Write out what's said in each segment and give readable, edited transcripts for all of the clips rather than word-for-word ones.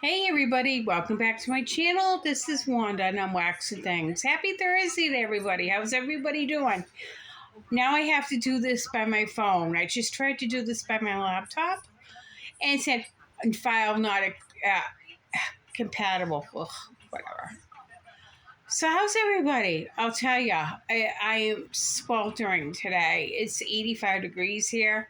Hey everybody, welcome back to my channel. This is Wanda and I'm waxing things. Happy Thursday to everybody. How's everybody doing? Now I have to do this by my phone. I just tried to do this by my laptop and it said file not compatible. Ugh, whatever. So how's everybody? I'll tell ya, I am sweltering today. It's 85 degrees here.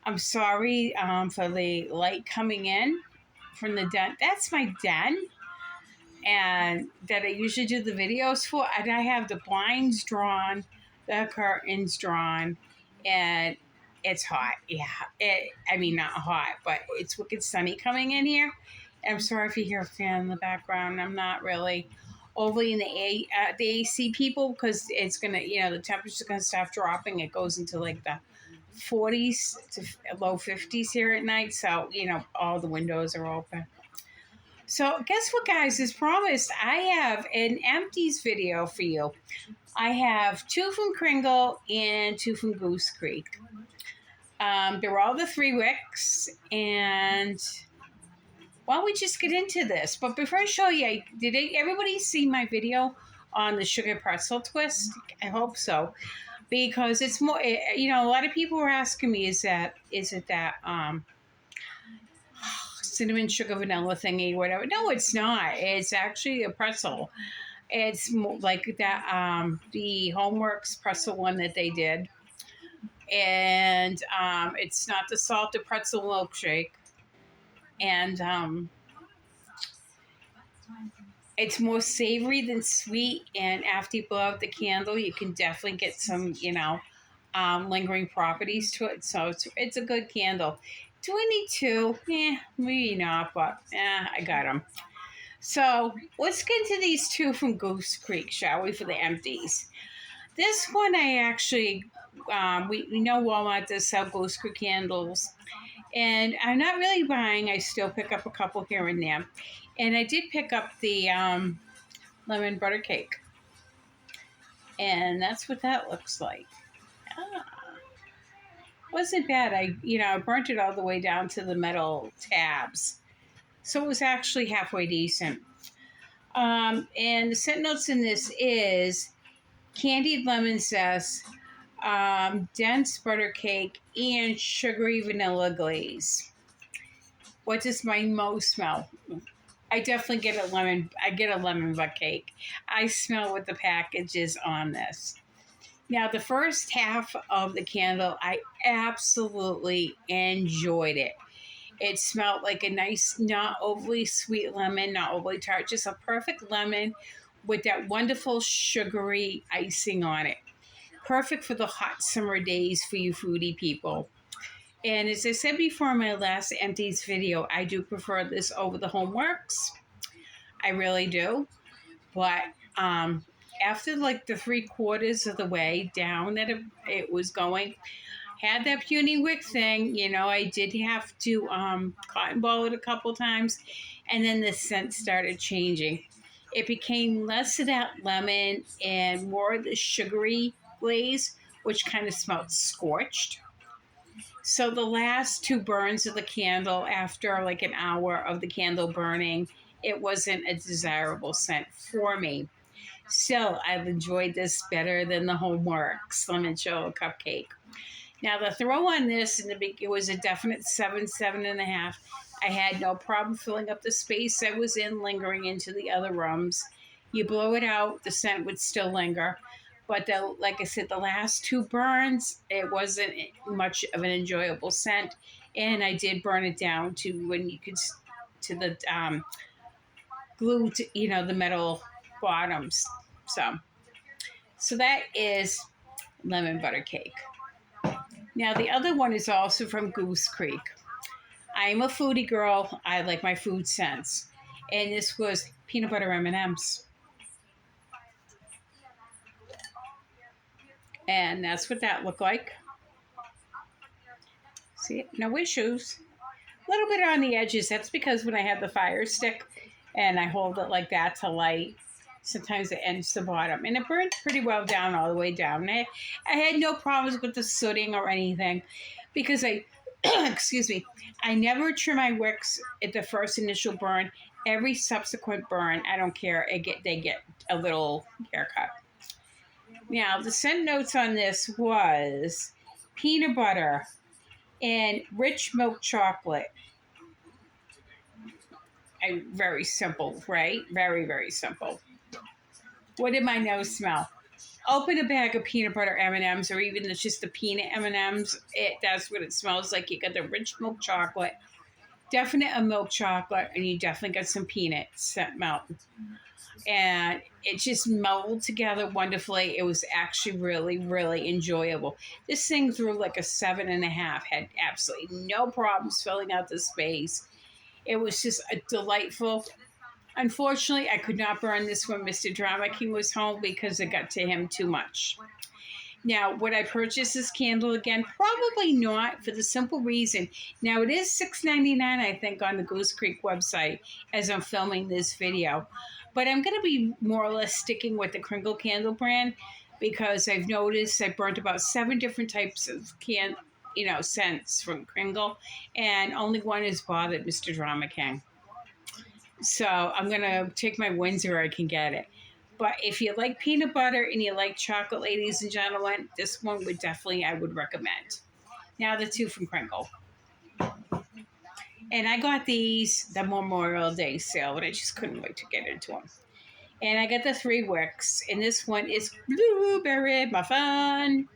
I'm sorry for the light coming in from the den. That's my den, and that I usually do the videos for. And I have the blinds drawn, the curtains drawn, and it's hot. Yeah, I mean not hot, but it's wicked sunny coming in here. And I'm sorry if you hear a fan in the background. I'm not really overly in the AC people because it's gonna, the temperature's gonna start dropping. It goes into like the 40s to low 50s here at night, so all the windows are open. So guess what, guys? As promised, I have an Empties video for you. I have 2 from Kringle and 2 from Goose Creek. They're all the 3 wicks, and why don't we just get into this? But before I show you, did everybody see my video on the sugar pretzel twist? I hope so. Because it's more, a lot of people were asking me, is it that cinnamon sugar vanilla thingy, whatever? No, it's not. It's actually a pretzel. It's more like that, the Homeworks pretzel one that they did. And it's not the salted pretzel milkshake. And it's more savory than sweet, and after you blow out the candle, you can definitely get some, lingering properties to it. So it's a good candle. Do I need 2? Maybe not, but I got them. So let's get into these 2 from Goose Creek, shall we, for the Empties. This one I actually, we know Walmart does sell Goose Creek candles, and I'm not really buying. I still pick up a couple here and there. And I did pick up the lemon butter cake. And that's what that looks like. Wasn't bad. I burnt it all the way down to the metal tabs. So it was actually halfway decent. And the scent notes in this is candied lemon zest, dense butter cake, and sugary vanilla glaze. What does my most smell? I definitely get a lemon. I get a lemon butt cake. I smell what the package is on this. Now, the first half of the candle, I absolutely enjoyed it. It smelled like a nice, not overly sweet lemon, not overly tart, just a perfect lemon with that wonderful sugary icing on it. Perfect for the hot summer days for you foodie people. And as I said before in my last Empties video, I do prefer this over the Homeworks. I really do. But after like the 3/4 of the way down that it was going, had that puny wick thing, I did have to cotton ball it a couple times. And then the scent started changing. It became less of that lemon and more of the sugary glaze, which kind of smelled scorched. So the last 2 burns of the candle, after like an hour of the candle burning, it wasn't a desirable scent for me. Still, I've enjoyed this better than the Homeworks lemon chill cupcake. Now the throw on this, it was a definite 7, 7.5. I had no problem filling up the space I was in, lingering into the other rooms. You blow it out, the scent would still linger. But like I said, the last 2 burns, it wasn't much of an enjoyable scent. And I did burn it down to the glue to, the metal bottoms. So that is lemon butter cake. Now the other one is also from Goose Creek. I am a foodie girl. I like my food sense. And this was peanut butter M&Ms. And that's what that looked like. See, no issues. A little bit on the edges. That's because when I have the fire stick and I hold it like that to light, sometimes it ends the bottom. And it burned pretty well down all the way down. I had no problems with the sooting or anything because I excuse me, I never trim my wicks at the first initial burn. Every subsequent burn, I don't care, they get a little haircut. Now, the scent notes on this was peanut butter and rich milk chocolate. Very simple, right? Very, very simple. What did my nose smell? Open a bag of peanut butter M&Ms, or even just the peanut M&Ms. That's what it smells like. You got the rich milk chocolate, definite a milk chocolate, and you definitely got some peanuts that melt. And it just melded together wonderfully. It was actually really, really enjoyable. This thing threw like a 7.5. Had absolutely no problems filling out the space. It was just a delightful. Unfortunately, I could not burn this when Mr. Drama King was home because it got to him too much. Now, would I purchase this candle again? Probably not, for the simple reason. Now, it is $6.99, I think, on the Goose Creek website as I'm filming this video. But I'm going to be more or less sticking with the Kringle candle brand because I've noticed I burnt about 7 different types of scents from Kringle, and only one has bothered Mr. Drama King. So I'm going to take my wins where I can get it. But if you like peanut butter and you like chocolate, ladies and gentlemen, this one I would recommend. Now the 2 from Kringle. And I got these the Memorial Day sale, but I just couldn't wait to get into them. And I got the 3 wicks, and this one is Blueberry Muffin.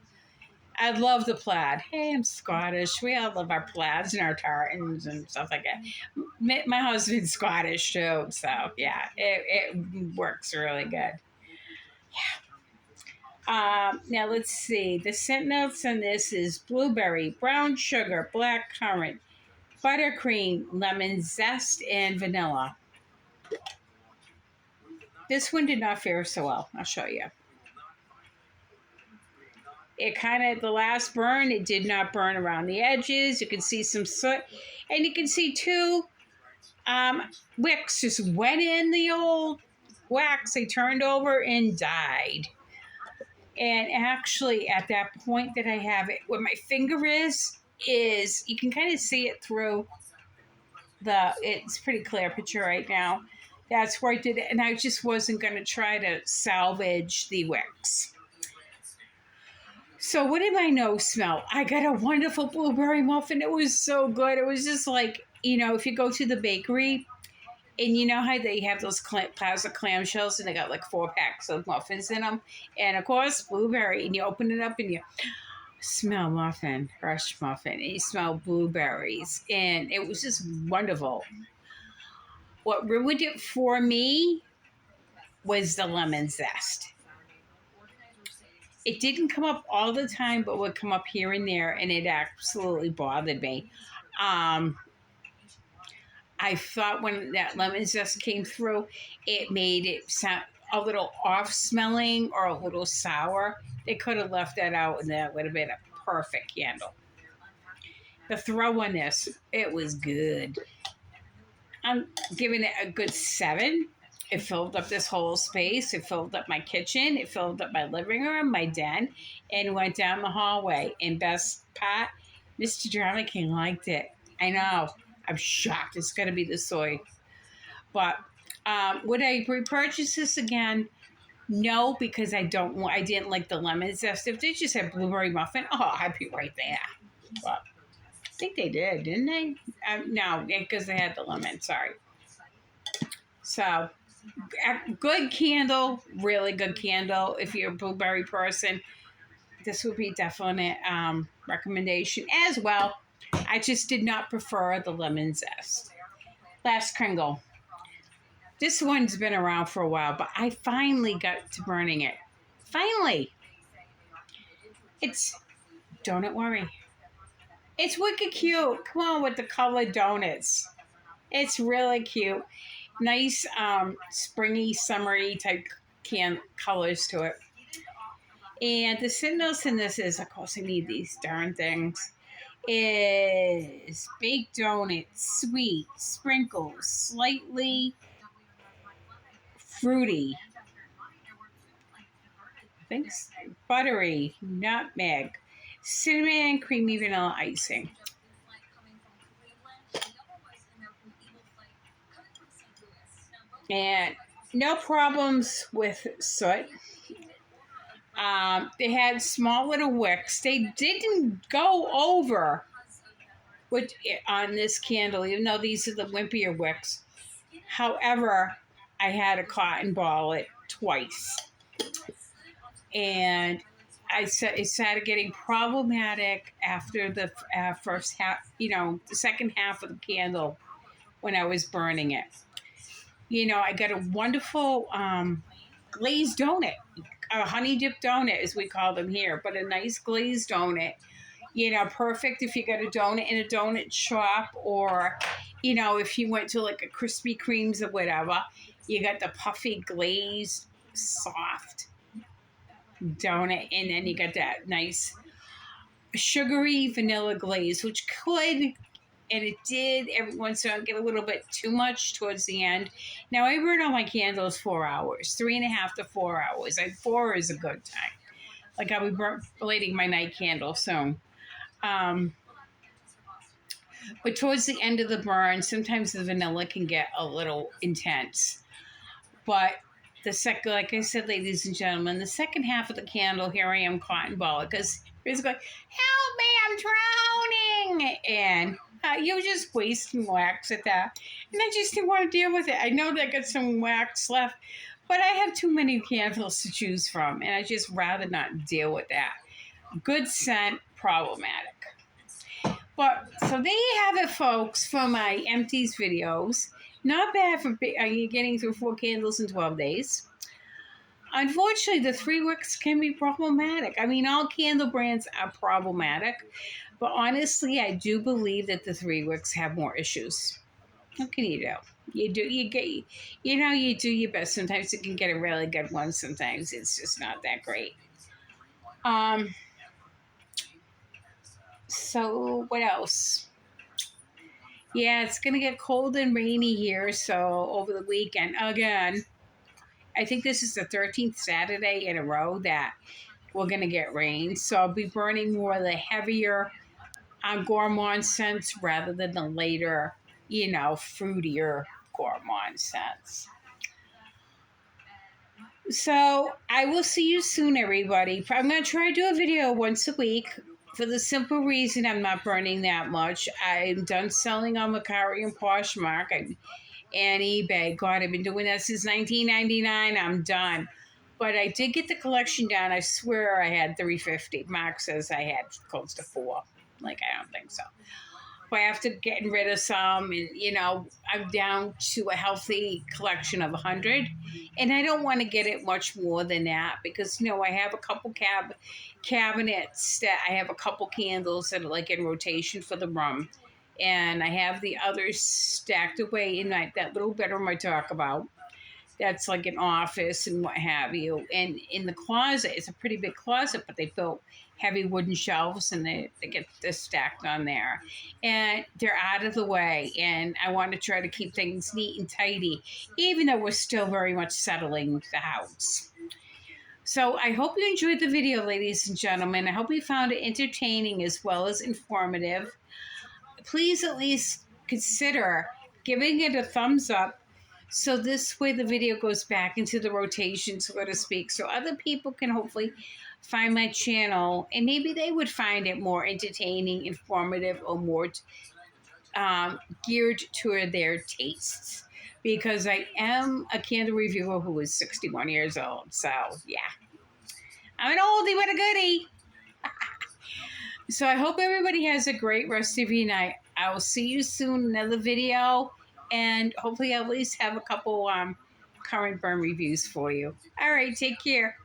I love the plaid. Hey, I'm Scottish. We all love our plaids and our tartans and stuff like that. My husband's Scottish too, so yeah, it works really good. Yeah. Now let's see. The scent notes on this is blueberry, brown sugar, black currant, buttercream, lemon zest, and vanilla. This one did not fare so well. I'll show you. It kind of, the last burn, it did not burn around the edges. You can see some soot. And you can see 2 wicks just went in the old wax. They turned over and died. And actually, at that point that I have it, where my finger is you can kind of see it through it's pretty clear picture right now. That's where I did it. And I just wasn't going to try to salvage the wicks. So what did my nose smell? I got a wonderful blueberry muffin. It was so good. It was just like, if you go to the bakery and you know how they have those plastic clamshells and they got like 4 packs of muffins in them. And of course, blueberry. And you open it up and you smell muffin, fresh muffin. And you smell blueberries. And it was just wonderful. What ruined it for me was the lemon zest. It didn't come up all the time, but would come up here and there, and it absolutely bothered me. I thought when that lemon zest came through, it made it sound a little off-smelling or a little sour. They could have left that out, and that would have been a perfect candle. The throw on this, it was good. I'm giving it a good 7. It filled up this whole space. It filled up my kitchen. It filled up my living room, my den, and went down the hallway. And best part, Mr. Drama King liked it. I know. I'm shocked. It's going to be the soy. But would I repurchase this again? No, because I didn't like the lemon zest. If they just had blueberry muffin, I'd be right there. But I think they did, didn't they? No, because they had the lemon. Sorry. So, good candle, really good candle. If you're a blueberry person, this would be definite recommendation as well. I just did not prefer the lemon zest. Last Kringle. This one's been around for a while, but I finally got to burning it. Finally. It's Donut Worry. It's wicked cute. Come on with the colored donuts. It's really cute. Nice springy, summery type colors to it. And the signals in this is, of course, I need these darn things, is baked donuts, sweet, sprinkles, slightly fruity, I think buttery, nutmeg, cinnamon, creamy vanilla icing. and no problems with soot. They had small little wicks. They didn't go over with on this candle, even though these are the wimpier wicks. However, I had a cotton ball it twice, and it started getting problematic after the first half, the second half of the candle when I was burning it. I got a wonderful glazed donut, a honey dip donut, as we call them here, but a nice glazed donut. Perfect if you got a donut in a donut shop, or, if you went to like a Krispy Kreme's or whatever, you got the puffy glazed soft donut, and then you got that nice sugary vanilla glaze, which could, and it did every once in a while get a little bit too much towards the end. Now I burn all my candles 4 hours, 3.5 to 4 hours. 4 is a good time. Like I'll be lighting my night candle soon. But towards the end of the burn, sometimes the vanilla can get a little intense. But like I said, ladies and gentlemen, the second half of the candle, here I am cotton ball, because it's going, help me, I'm drowning. And you're just wasting wax at that. And I just didn't want to deal with it. I know that I got some wax left, but I have too many candles to choose from, and I just rather not deal with that. Good scent, problematic. But so there you have it, folks, for my Empties videos. Not bad for getting through 4 candles in 12 days. Unfortunately, the 3 wicks can be problematic. I mean, all candle brands are problematic, but honestly, I do believe that the 3 wicks have more issues. What can you do? You do your best. Sometimes you can get a really good one. Sometimes it's just not that great. So what else? Yeah, it's going to get cold and rainy here. So over the weekend, again, I think this is the 13th Saturday in a row that we're going to get rain. So I'll be burning more of the heavier gourmand scents rather than the later, fruitier gourmand scents. So I will see you soon, everybody. I'm going to try to do a video once a week. For the simple reason I'm not burning that much. I'm done selling on Mercari and Poshmark and eBay. God, I've been doing that since 1999. I'm done. But I did get the collection down. I swear I had 350. Mark says I had close to 4. Like, I don't think so. But after getting rid of some, and, I'm down to a healthy collection of 100. And I don't want to get it much more than that because, I have a couple cabinets that I have a couple candles that are like in rotation for the room. And I have the others stacked away in that little bedroom I talk about. That's like an office and what have you. And in the closet, it's a pretty big closet, but they built heavy wooden shelves and they get this stacked on there. And they're out of the way. And I want to try to keep things neat and tidy, even though we're still very much settling the house. So I hope you enjoyed the video, ladies and gentlemen. I hope you found it entertaining as well as informative. Please at least consider giving it a thumbs up. So this way the video goes back into the rotation, so to speak, so other people can hopefully find my channel and maybe they would find it more entertaining, informative, or more geared toward their tastes. Because I am a candle reviewer who is 61 years old. So, yeah. I'm an oldie but a goodie. So I hope everybody has a great rest of your night. I will see you soon in another video. And hopefully I'll at least have a couple current burn reviews for you. All right, take care.